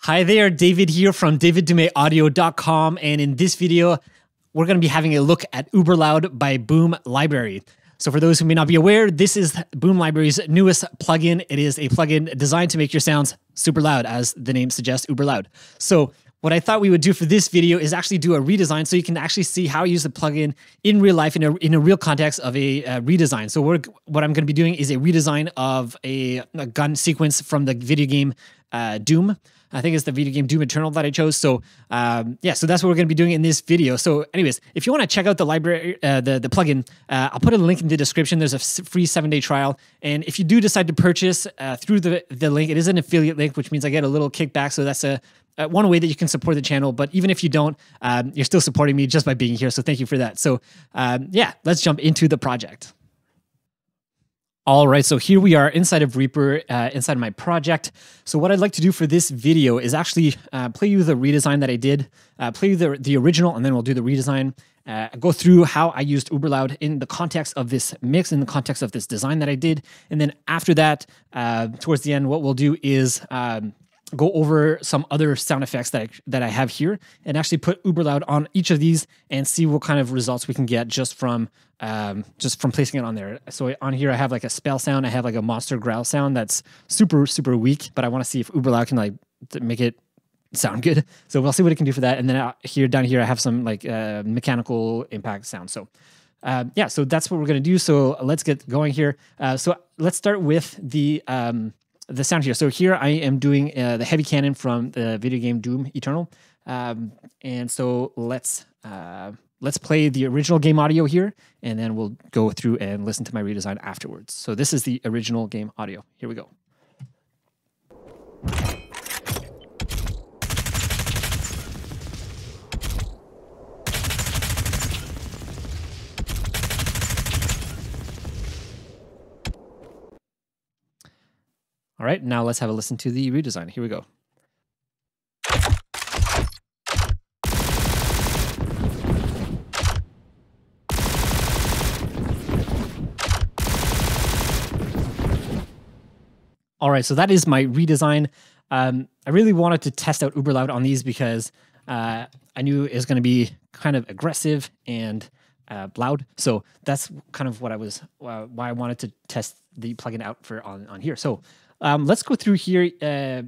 Hi there, David here from daviddumaisaudio.com, and in this video, we're going to be having a look at Uberloud by Boom Library. So for those who may not be aware, this is Boom Library's newest plugin. It is a plugin designed to make your sounds super loud, as the name suggests, Uberloud. So what I thought we would do for this video is actually do a redesign so you can actually see how I use the plugin in real life, in a real context of a redesign. So what I'm going to be doing is a redesign of a gun sequence from the video game Doom. I think it's the video game Doom Eternal that I chose. So yeah, so that's what we're going to be doing in this video. So anyways, if you want to check out the library, the plugin, I'll put a link in the description. There's a free 7-day trial. And if you do decide to purchase through the link, it is an affiliate link, which means I get a little kickback. So that's one way that you can support the channel. But even if you don't, you're still supporting me just by being here. So thank you for that. So yeah, let's jump into the project. All right, so here we are inside of Reaper, inside of my project. So what I'd like to do for this video is actually play you the redesign that I did, play you the original, and then we'll do the redesign, go through how I used Uberloud in the context of this mix, in the context of this design that I did. And then after that, towards the end, what we'll do is go over some other sound effects that I have here and actually put Uberloud on each of these and see what kind of results we can get just from placing it on there. So on here I have like a spell sound, I have like a monster growl sound that's super, super weak, but I want to see if Uberloud can like make it sound good. So we'll see what it can do for that. And then down here I have some like mechanical impact sound. So yeah, so that's what we're going to do. So let's get going here. So let's start with the sound here. So here I am doing the heavy cannon from the video game Doom Eternal. And so let's play the original game audio here, and then we'll go through and listen to my redesign afterwards. So this is the original game audio. Here we go. All right, now let's have a listen to the redesign. Here we go. All right, so that is my redesign. I really wanted to test out Uberloud on these because I knew it was going to be kind of aggressive and loud. So that's kind of what why I wanted to test the plugin out on here. So let's go through here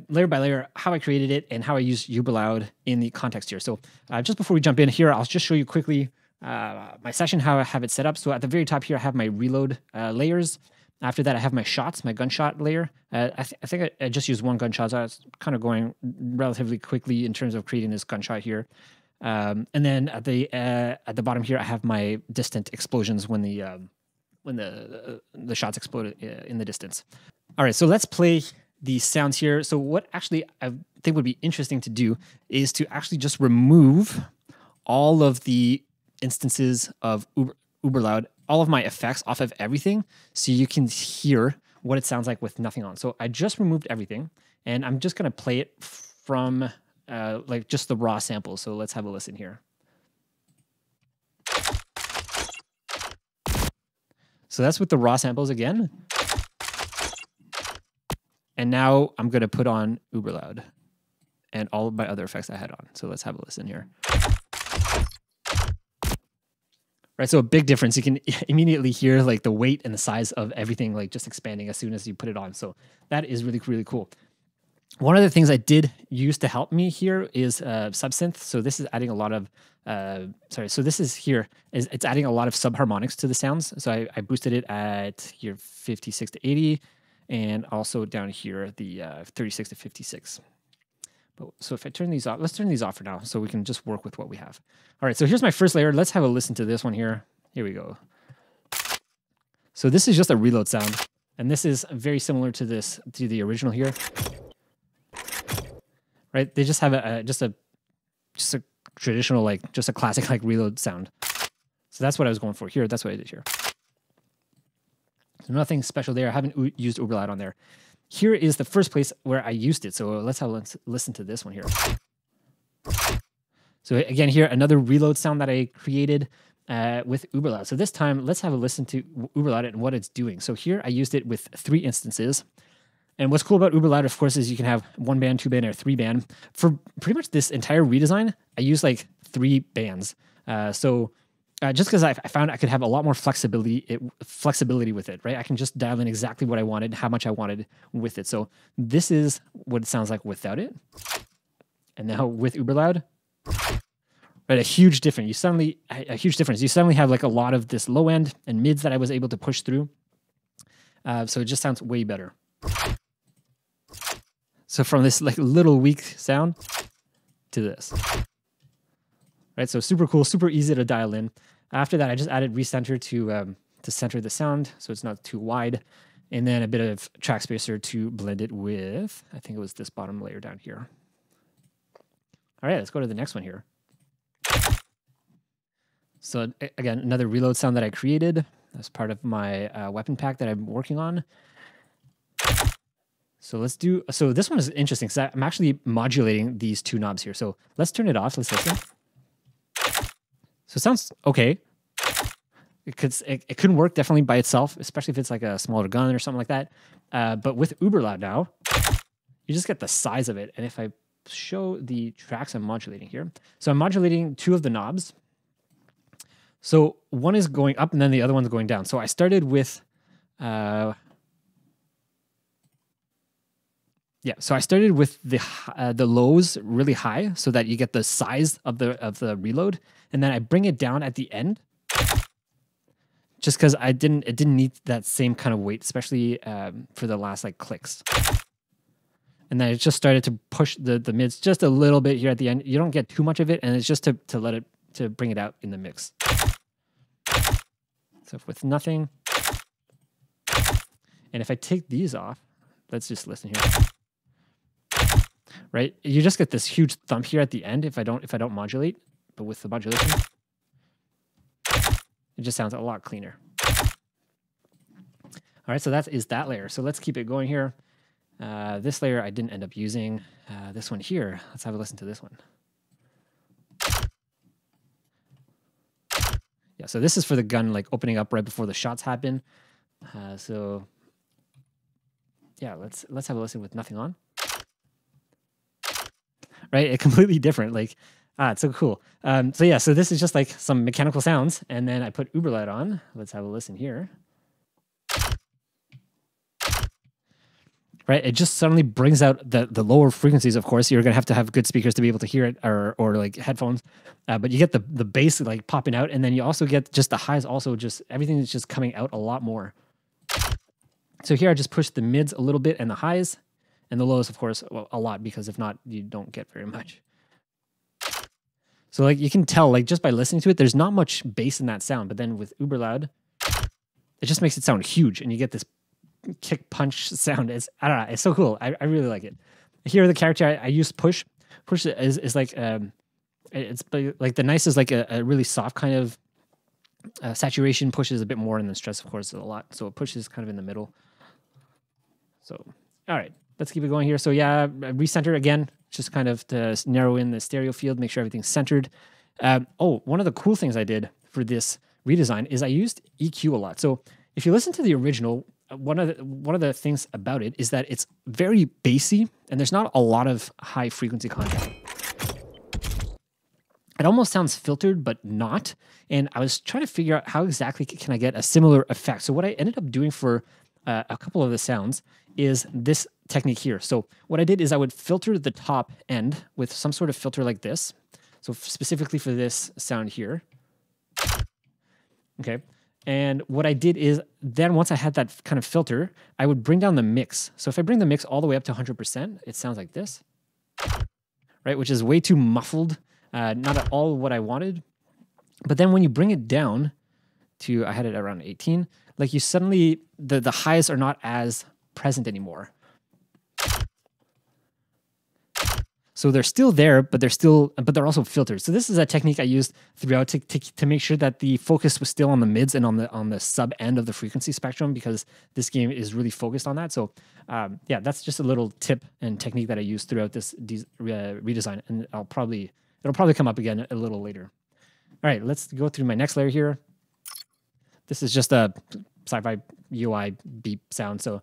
layer by layer how I created it and how I use Uberloud in the context here. So just before we jump in here, I'll just show you quickly my session, how I have it set up. So at the very top here, I have my reload layers. After that, I have my shots, my gunshot layer. I think I just used one gunshot, so I was kind of going relatively quickly in terms of creating this gunshot here. And then at the bottom here, I have my distant explosions when the shots exploded in the distance. All right, so let's play these sounds here. So what actually I think would be interesting to do is to actually just remove all of the instances of Uberloud, all of my effects off of everything, so you can hear what it sounds like with nothing on. So I just removed everything, and I'm just going to play it from like just the raw samples. So let's have a listen here. So that's with the raw samples again. And now I'm going to put on Uberloud and all of my other effects I had on. So let's have a listen here. Right, so a big difference. You can immediately hear like the weight and the size of everything like just expanding as soon as you put it on. So that is really, really cool. One of the things I did use to help me here is subsynth. So this is adding a lot of, it's adding a lot of subharmonics to the sounds. So I boosted it at here 56 to 80, and also down here the 36 to 56. So if I turn these off, let's turn these off for now so we can just work with what we have. All right, so here's my first layer. Let's have a listen to this one here. Here we go. So this is just a reload sound, and this is very similar to the original here. Right? They just have just a traditional, like just a classic like reload sound. So that's what I was going for here. That's what I did here. So nothing special there. I haven't used Uberloud on there. Here is the first place where I used it. So let's listen to this one here. So again, here, another reload sound that I created with Uberloud. So this time, let's have a listen to Uberloud and what it's doing. So here I used it with 3 instances. And what's cool about Uberloud, of course, is you can have 1 band, 2 band, or 3 band. For pretty much this entire redesign, I use like 3 bands. Just because I found I could have a lot more flexibility with it, right? I can just dial in exactly what I wanted, how much I wanted with it. So this is what it sounds like without it. And now with Uberloud, right, a huge difference. You suddenly have like a lot of this low end and mids that I was able to push through. So it just sounds way better. So from this like little weak sound to this, right? So super cool, super easy to dial in. After that, I just added recenter to center the sound so it's not too wide, and then a bit of track spacer to blend it with, I think it was this bottom layer down here. All right, let's go to the next one here. So again, another reload sound that I created as part of my weapon pack that I'm working on. So this one is interesting because I'm actually modulating these 2 knobs here. So let's turn it off. Let's listen. So it sounds okay. It couldn't work definitely by itself, especially if it's like a smaller gun or something like that. But with Uberloud now, you just get the size of it. And if I show the tracks I'm modulating here, so I'm modulating 2 of the knobs. So one is going up and then the other one's going down. So I started with so I started with the lows really high so that you get the size of the reload, and then I bring it down at the end, just because it didn't need that same kind of weight, especially for the last like clicks. And then it just started to push the mids just a little bit here at the end. You don't get too much of it, and it's just to bring it out in the mix. So with nothing, and if I take these off, let's just listen here. Right, you just get this huge thump here at the end if I don't modulate, but with the modulation, it just sounds a lot cleaner. All right, so that is that layer. So let's keep it going here. This layer I didn't end up using. This one here, let's have a listen to this one. Yeah, so this is for the gun like opening up right before the shots happen. So yeah, let's have a listen with nothing on. Right, it's completely different. Like, it's so cool. So this is just like some mechanical sounds, and then I put Uberloud on. Let's have a listen here. Right, it just suddenly brings out the lower frequencies. Of course, you're gonna have to have good speakers to be able to hear it, or like headphones. But you get the bass like popping out, and then you also get just the highs. Also, just everything is just coming out a lot more. So here I just push the mids a little bit and the highs. And the lows, of course, well, a lot, because if not, you don't get very much. So like you can tell, like just by listening to it, there's not much bass in that sound. But then with Uberloud, it just makes it sound huge, and you get this kick punch sound. I don't know, it's so cool. I really like it. Here the character I use push. Push is like it's like the nice is like a really soft kind of saturation. Push is a bit more, and then stress, of course, is a lot. So it pushes kind of in the middle. So all right. Let's keep it going here. So yeah, recenter again, just kind of to narrow in the stereo field, make sure everything's centered. One of the cool things I did for this redesign is I used EQ a lot. So if you listen to the original, one of the things about it is that it's very bassy, and there's not a lot of high frequency content. It almost sounds filtered, but not. And I was trying to figure out how exactly can I get a similar effect. So what I ended up doing for a couple of the sounds is this technique here. So what I did is I would filter the top end with some sort of filter like this. So specifically for this sound here. Okay. And what I did is then once I had that kind of filter, I would bring down the mix. So if I bring the mix all the way up to 100%, it sounds like this, right? Which is way too muffled. Not at all what I wanted. But then when you bring it down to, I had it around 18, like you suddenly, the highs are not as present anymore. So they're still there, but they're also filtered. So this is a technique I used throughout to make sure that the focus was still on the mids and on the sub end of the frequency spectrum, because this game is really focused on that. So yeah, that's just a little tip and technique that I used throughout this redesign, and it'll probably come up again a little later. All right, let's go through my next layer here. This is just a sci-fi UI beep sound. So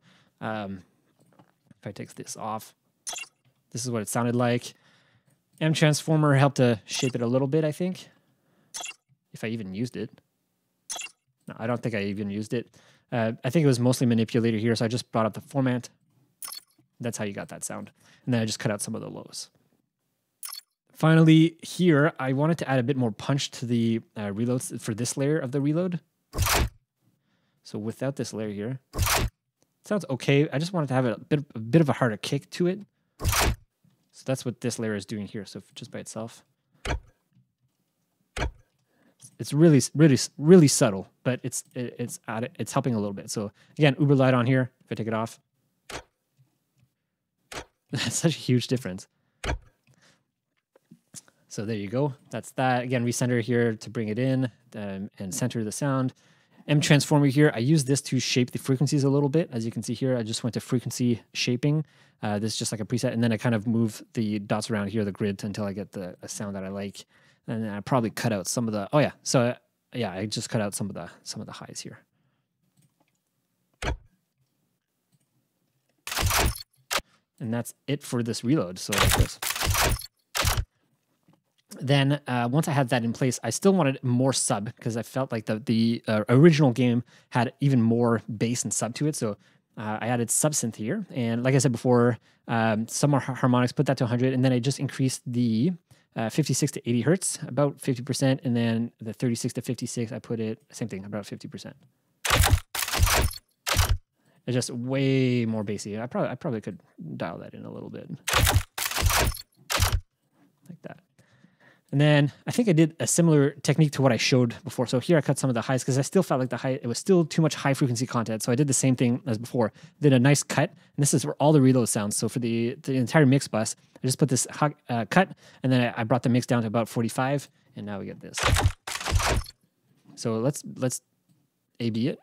If I take this off, this is what it sounded like. M transformer helped to shape it a little bit, I think. If I even used it. No, I don't think I even used it. I think it was mostly manipulated here, so I just brought up the format. That's how you got that sound. And then I just cut out some of the lows. Finally, here, I wanted to add a bit more punch to the reloads for this layer of the reload. So without this layer here, it sounds okay. I just wanted to have a bit of a harder kick to it. So that's what this layer is doing here. So just by itself, it's really subtle, but it's helping a little bit. So again, Uberloud on here. If I take it off, that's such a huge difference. So there you go. That's that. Again, recenter here to bring it in and center the sound. M transformer here. I use this to shape the frequencies a little bit. As you can see here, I just went to frequency shaping. This is just like a preset, and then I kind of move the dots around here, the grid, until I get a sound that I like. And then I probably cut out some of the. Oh yeah, so yeah, I just cut out some of the highs here. And that's it for this reload. So like this. Then once I had that in place, I still wanted more sub because I felt like the original game had even more bass and sub to it. So I added sub synth here. And like I said before, some more harmonics, put that to 100. And then I just increased the 56 to 80 hertz, about 50%. And then the 36 to 56, I put it, same thing, about 50%. It's just way more bassy. I probably could dial that in a little bit. Like that. And then I think I did a similar technique to what I showed before. So here I cut some of the highs because I still felt like it was still too much high frequency content. So I did the same thing as before. Did a nice cut. And this is where all the reload sounds. So for the entire mix bus, I just put this cut, and then I brought the mix down to about 45, and now we get this. So let's A/B it.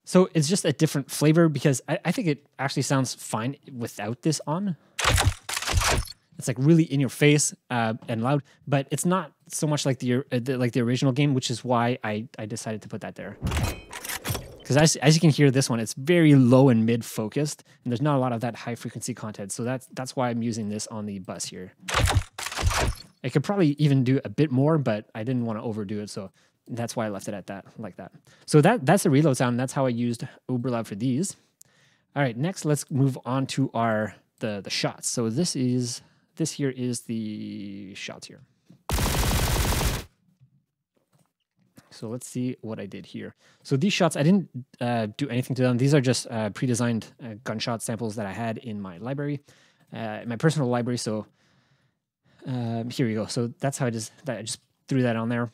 So it's just a different flavor because I think it actually sounds fine without this on. It's like really in your face and loud, but it's not so much like the original game, which is why I decided to put that there. Because as you can hear, this one, it's very low and mid focused, and there's not a lot of that high frequency content. So that's why I'm using this on the bus here. I could probably even do a bit more, but I didn't want to overdo it, so that's why I left it at that, like that. So that's the reload sound. That's how I used Uberloud for these. All right, next let's move on to the shots. So this here is the shots here. So let's see what I did here. So these shots, I didn't do anything to them. These are just pre-designed gunshot samples that I had in my library, my personal library. So here we go. So that's how I just threw that on there.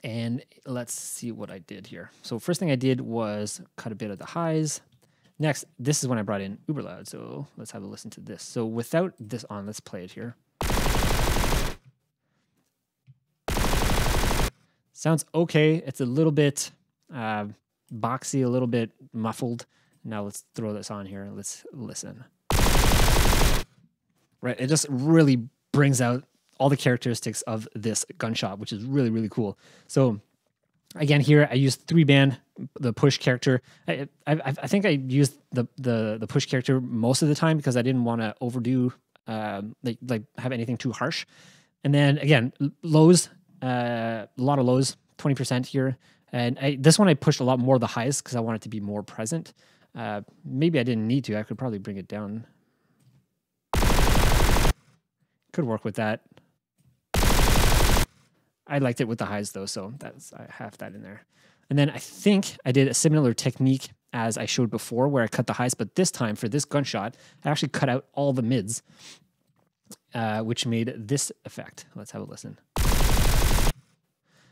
And let's see what I did here. So first thing I did was cut a bit of the highs. Next, this is when I brought in Uberloud. So let's have a listen to this. So without this on, let's play it here. Sounds okay. It's a little bit boxy, a little bit muffled. Now let's throw this on here. Let's listen. Right, it just really brings out all the characteristics of this gunshot, which is really, really cool. So again, here I used 3-band, the push character. I think I used the push character most of the time because I didn't want to overdo like have anything too harsh. And then again, lows, a lot of lows, 20% here. And this one I pushed a lot more of the highs because I wanted to be more present. Maybe I didn't need to. I could probably bring it down. Could work with that. I liked it with the highs though, so I have that in there. And then I think I did a similar technique as I showed before where I cut the highs, but this time for this gunshot, I actually cut out all the mids, which made this effect. Let's have a listen.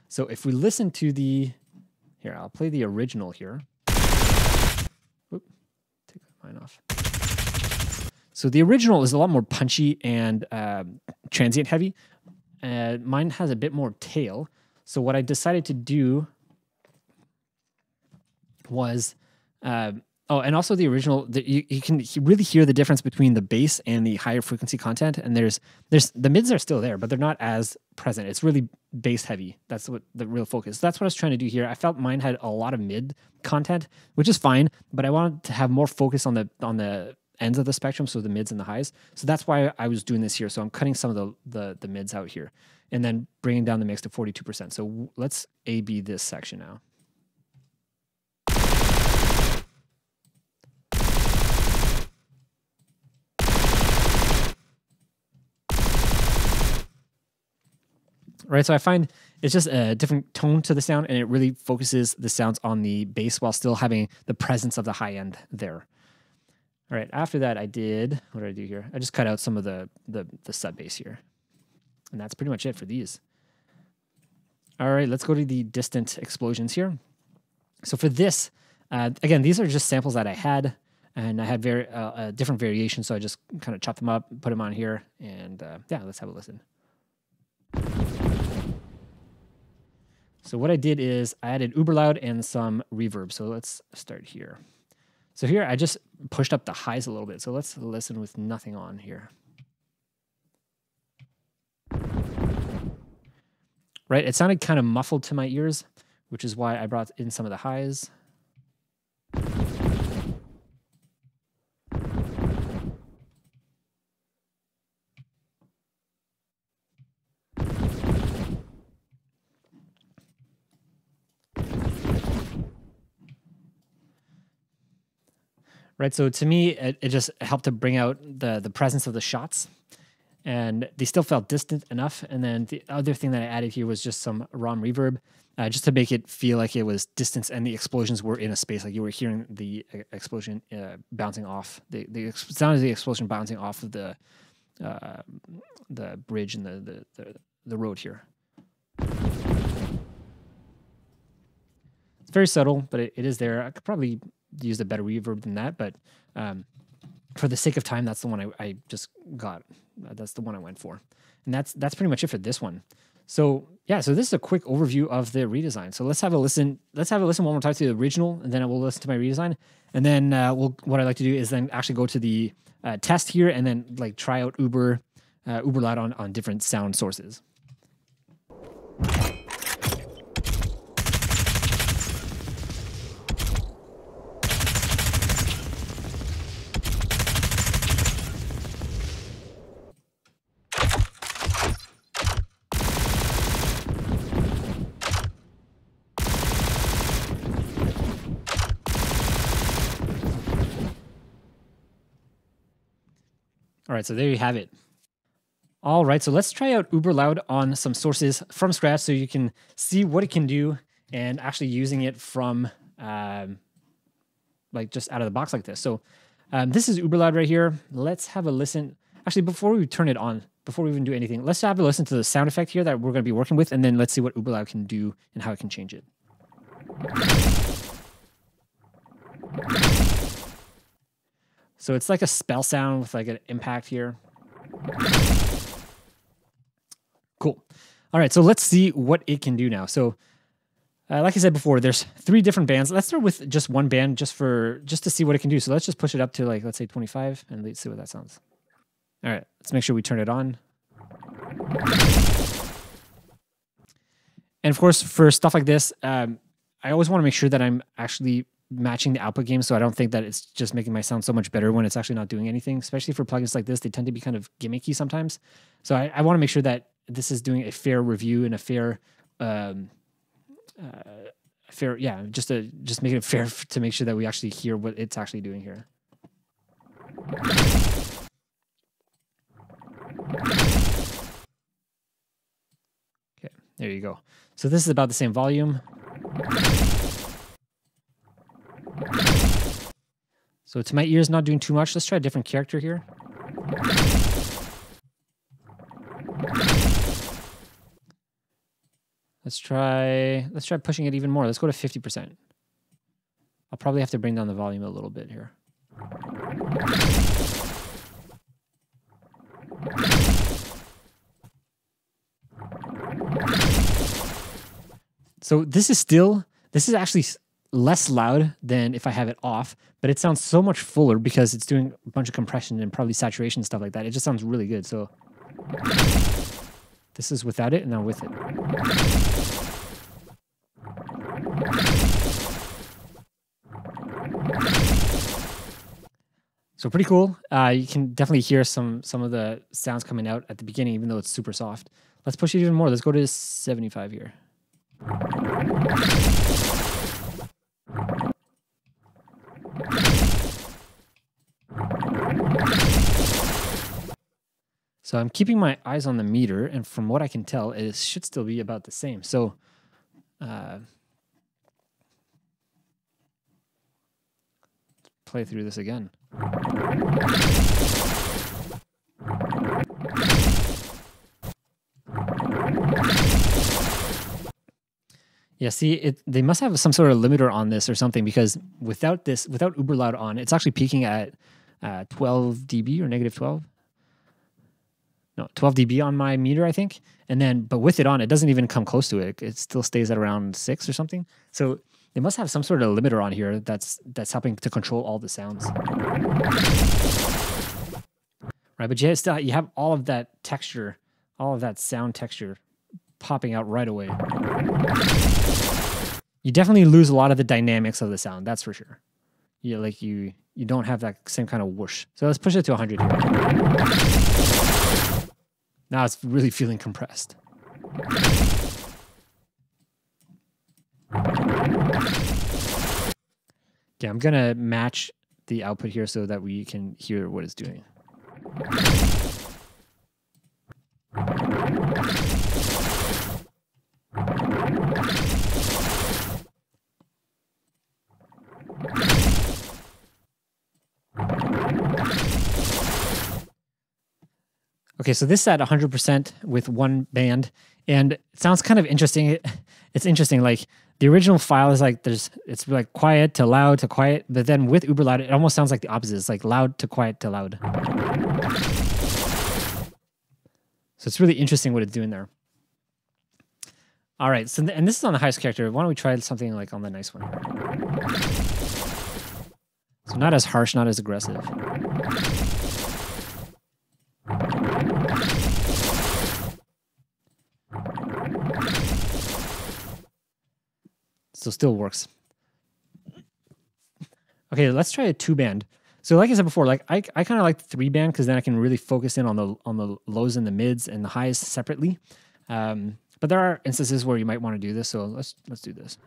So if we listen to here, I'll play the original here. Oop, take mine off. So the original is a lot more punchy and transient heavy. Mine has a bit more tail. So what I decided to do was Oh, and also the original, you can really hear the difference between the bass and the higher frequency content. And there's the mids are still there, but they're not as present. It's really bass heavy. That's what the real focus. That's what I was trying to do here. I felt mine had a lot of mid content, which is fine, but I wanted to have more focus on the ends of the spectrum, so the mids and the highs. So that's why I was doing this here. So I'm cutting some of the mids out here, and then bringing down the mix to 42%. So let's A/B this section now. Right, so I find it's just a different tone to the sound, and it really focuses the sounds on the bass while still having the presence of the high end there. All right, after that, what did I do here? I just cut out some of the sub bass here. And that's pretty much it for these. All right, let's go to the distant explosions here. So for this, again, these are just samples that I had, and I had different variations, so I just kind of chopped them up, put them on here, and yeah, let's have a listen. So what I did is I added Uberloud and some reverb. So let's start here. So here I just pushed up the highs a little bit. So let's listen with nothing on here. Right, it sounded kind of muffled to my ears, which is why I brought in some of the highs. Right, so to me, it just helped to bring out the presence of the shots, and they still felt distant enough. And then the other thing that I added here was just some ROM reverb, just to make it feel like it was distance and the explosions were in a space, like you were hearing the explosion bouncing off, the sound of the explosion bouncing off of the bridge and the road here. It's very subtle, but it is there. I could probably use a better reverb than that, but for the sake of time, that's the one I just got. That's the one I went for, and that's pretty much it for this one. So yeah, so this is a quick overview of the redesign. So let's have a listen. Let's have a listen one more time to the original, and then we'll listen to my redesign, and then what I like to do is then actually go to the test here, and then like try out Uberloud on different sound sources. All right, so there you have it. All right, so let's try out Uberloud on some sources from scratch so you can see what it can do and actually using it from like just out of the box like this. So this is Uberloud right here. Let's have a listen. Actually, before we turn it on, before we even do anything, let's have a listen to the sound effect here that we're going to be working with, and then let's see what Uberloud can do and how it can change it. So it's like a spell sound with like an impact here. Cool. All right, so let's see what it can do now. So like I said before, there's 3 different bands. Let's start with just one band just to see what it can do. So let's just push it up to like, let's say 25, and let's see what that sounds. All right, let's make sure we turn it on. And of course, for stuff like this, I always want to make sure that I'm actually matching the output gain, so I don't think that it's just making my sound so much better when it's actually not doing anything, especially for plugins like this. They tend to be kind of gimmicky sometimes. So I want to make sure that this is doing a fair review and a fair, just making it fair to make sure that we actually hear what it's actually doing here. Okay, there you go. So this is about the same volume. So to my ears, not doing too much. Let's try a different character here. Let's try pushing it even more. Let's go to 50%. I'll probably have to bring down the volume a little bit here. So this is actually less loud than if I have it off, but it sounds so much fuller because it's doing a bunch of compression and probably saturation and stuff like that. It just sounds really good. So this is without it and now with it. So pretty cool. You can definitely hear some of the sounds coming out at the beginning, even though it's super soft. Let's push it even more. Let's go to 75 here. So I'm keeping my eyes on the meter, and from what I can tell, it should still be about the same. So play through this again. Yeah, see, they must have some sort of limiter on this or something, because without Uberloud on, it's actually peaking at 12 dB or negative 12. No, 12 dB on my meter, I think. And then, but with it on, it doesn't even come close to it. It still stays at around 6 or something. So they must have some sort of limiter on here that's helping to control all the sounds. Right, but you have all of that texture, all of that sound texture popping out right away. You definitely lose a lot of the dynamics of the sound, that's for sure. You don't have that same kind of whoosh. So let's push it to 100 here. Now it's really feeling compressed. Okay, I'm gonna match the output here so that we can hear what it's doing. Okay, so this is at 100% with one band, and it sounds kind of interesting. It's interesting, like the original file is like it's like quiet to loud to quiet, but then with Uberloud, it almost sounds like the opposite. It's like loud to quiet to loud. So it's really interesting what it's doing there. All right, so and this is on the highest character. Why don't we try something like on the nice one here? So not as harsh, not as aggressive. So still works. Okay, let's try a 2-band. So like I said before, like I kind of like 3-band because then I can really focus in on the lows and the mids and the highs separately. But there are instances where you might want to do this. So let's do this.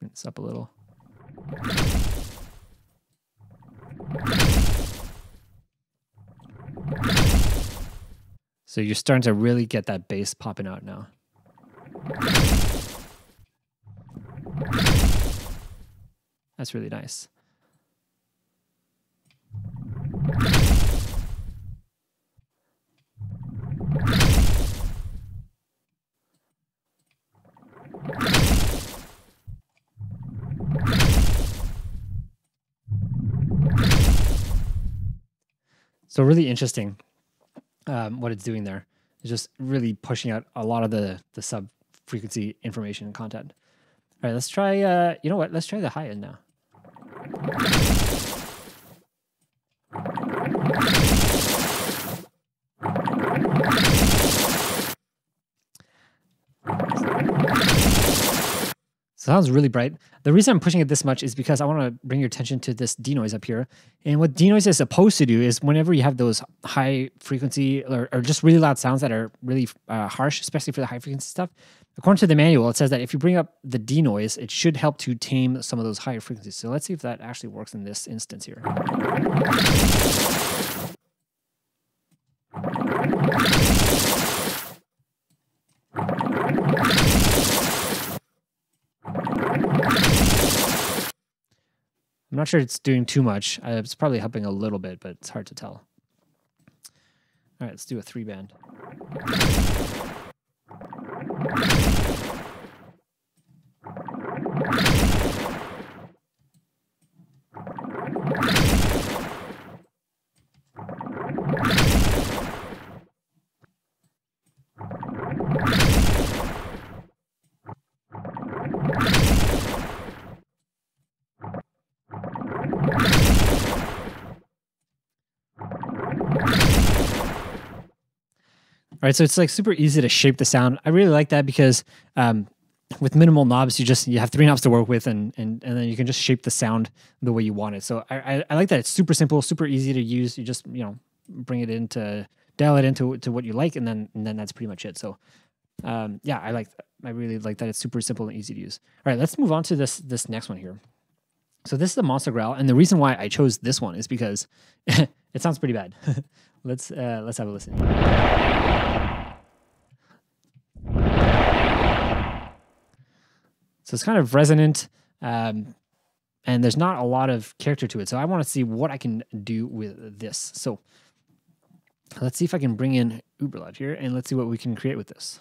Bring this up a little. So you're starting to really get that bass popping out now. That's really nice. So really interesting what it's doing there. It's just really pushing out a lot of the sub-frequency information and content. All right, let's try, you know what? Let's try the high end now. Sounds really bright. The reason I'm pushing it this much is because I want to bring your attention to this denoise up here. And what denoise is supposed to do is whenever you have those high frequency or just really loud sounds that are really harsh, especially for the high frequency stuff, according to the manual, it says that if you bring up the denoise, it should help to tame some of those higher frequencies. So let's see if that actually works in this instance here. I'm not sure it's doing too much. It's probably helping a little bit, but it's hard to tell. All right, let's do a 3-band. All right, so it's like super easy to shape the sound. I really like that because with minimal knobs, you have 3 knobs to work with, and then you can just shape the sound the way you want it. So I like that. It's super simple, super easy to use. You just bring it into dial it into what you like, and then that's pretty much it. So yeah, I like that. I really like that. It's super simple and easy to use. All right, let's move on to this next one here. So this is a monster growl, and the reason why I chose this one is because it sounds pretty bad. Let's have a listen. So it's kind of resonant, and there's not a lot of character to it. So I want to see what I can do with this. So let's see if I can bring in Uberloud here, and let's see what we can create with this.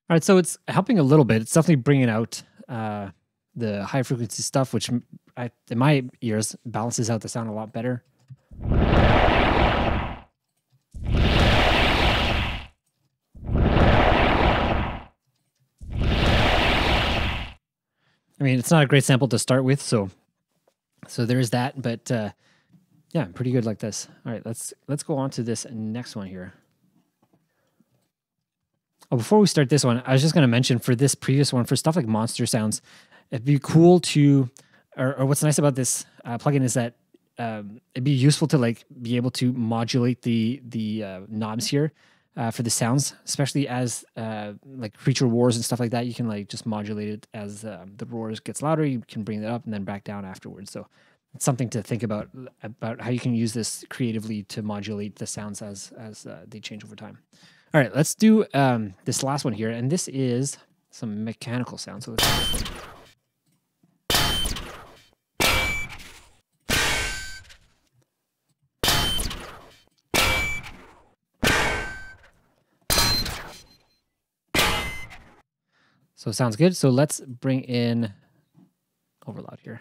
All right, so it's helping a little bit. It's definitely bringing out the high frequency stuff, which in my ears balances out the sound a lot better. I mean, it's not a great sample to start with, so there is that, but yeah, pretty good like this. All right, let's go on to this next one here. Oh, before we start this one, I was just going to mention for this previous one, for stuff like monster sounds, it'd be cool to, or what's nice about this plugin is that it'd be useful to like be able to modulate the knobs here for the sounds, especially as like creature roars and stuff like that. You can like just modulate it as the roars gets louder. You can bring it up and then back down afterwards. So it's something to think about how you can use this creatively to modulate the sounds as they change over time. All right, let's do this last one here, and this is some mechanical sound. So let's do this one. So it sounds good. So let's bring in Uberloud here.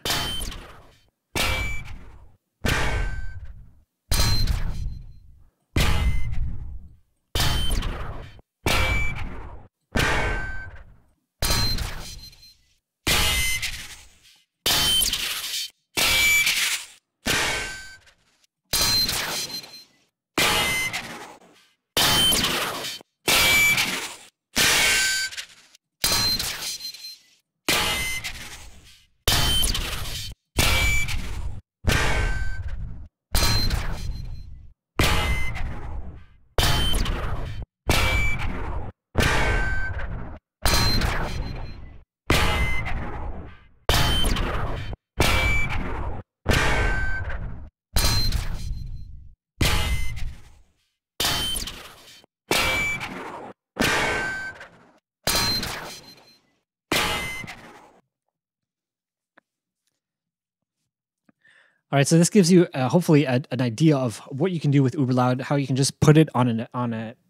All right, so this gives you hopefully an idea of what you can do with Uberloud, how you can just put it on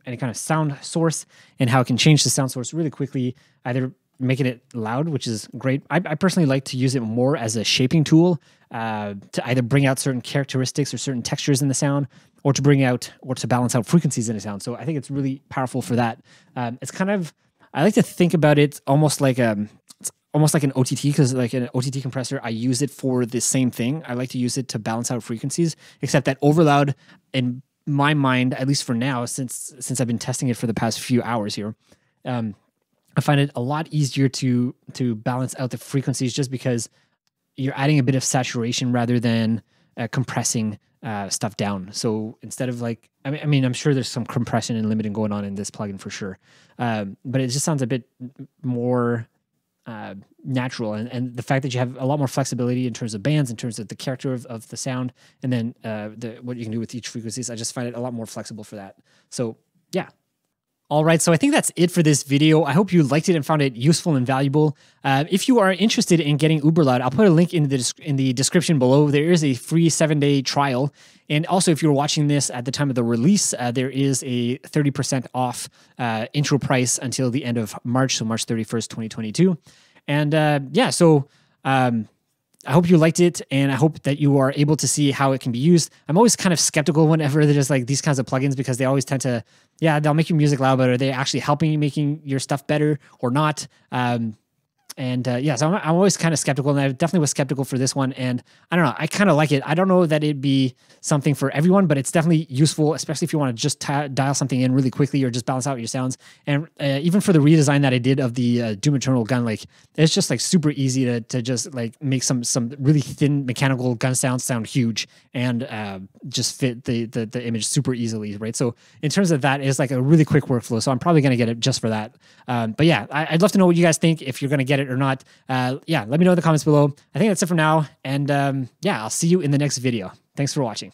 any kind of sound source, and how it can change the sound source really quickly, either making it loud, which is great. I personally like to use it more as a shaping tool to either bring out certain characteristics or certain textures in the sound, or to bring out or to balance out frequencies in a sound. So I think it's really powerful for that. It's kind of, I like to think about it almost like an OTT, because like an OTT compressor, I use it for the same thing. I like to use it to balance out frequencies, except that Uberloud, in my mind, at least for now, since I've been testing it for the past few hours here, I find it a lot easier to balance out the frequencies just because you're adding a bit of saturation rather than compressing stuff down. So instead of like, I mean, I'm sure there's some compression and limiting going on in this plugin for sure, but it just sounds a bit more natural. And the fact that you have a lot more flexibility in terms of bands, in terms of the character of the sound, and then what you can do with each frequencies, I just find it a lot more flexible for that. So yeah. All right, so I think that's it for this video. I hope you liked it and found it useful and valuable. If you are interested in getting Uberloud, I'll put a link in the description below. There is a free 7-day trial. And also, if you're watching this at the time of the release, there is a 30% off intro price until the end of March, so March 31st, 2022. And yeah, so I hope you liked it, and I hope that you are able to see how it can be used. I'm always kind of skeptical whenever there's like these kinds of plugins because they always tend to, yeah, they'll make your music loud, but are they actually helping you making your stuff better or not? Yeah, so I'm always kind of skeptical, and I definitely was skeptical for this one. And I don't know, I kind of like it. I don't know that it'd be something for everyone, but it's definitely useful, especially if you want to just dial something in really quickly or just balance out your sounds. And even for the redesign that I did of the Doom Eternal gun, like it's just like super easy to just like make some really thin mechanical gun sounds sound huge and just fit the image super easily, right? So in terms of that, it's like a really quick workflow. So I'm probably going to get it just for that. But yeah, I'd love to know what you guys think, if you're going to get it or not. Yeah, let me know in the comments below. I think that's it for now. And yeah, I'll see you in the next video. Thanks for watching.